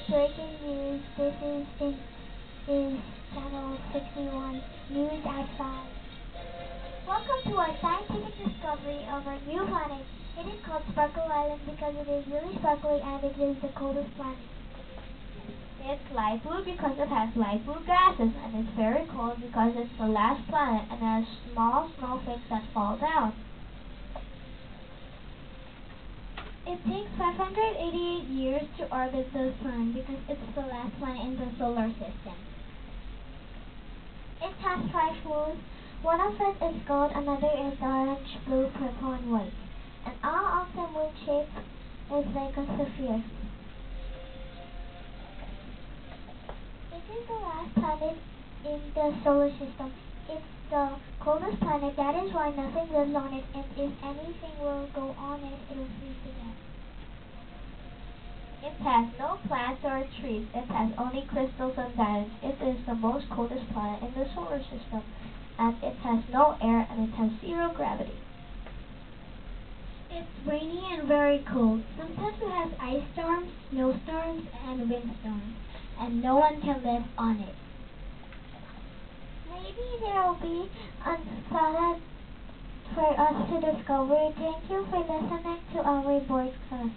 breaking news. This is Channel 61 News at 5. Welcome to our scientific discovery of our new planet. It is called Sparkle Island because it is really sparkly and it is the coldest planet. It's light blue because it has light blue gases, and it's very cold because it's the last planet and has small snowflakes that fall down. It takes 588 years to orbit the sun because it's the last planet in the solar system. It has five moons. One of it is gold, another is orange, blue, purple, and white. And all of the moon shape is like a sphere. It is the last planet in the solar system. It's the coldest planet. That is why nothing lives on it, and if anything will go on it, it will freeze to death. It has no plants or trees. It has only crystals and diamonds. It is the most coldest planet in the solar system, and it has no air, and it has zero gravity. It's rainy and very cold. Sometimes it has ice storms, snowstorms, and windstorms, and no one can live on it. Maybe there will be a planet for us to discover. Thank you for listening to our broadcast.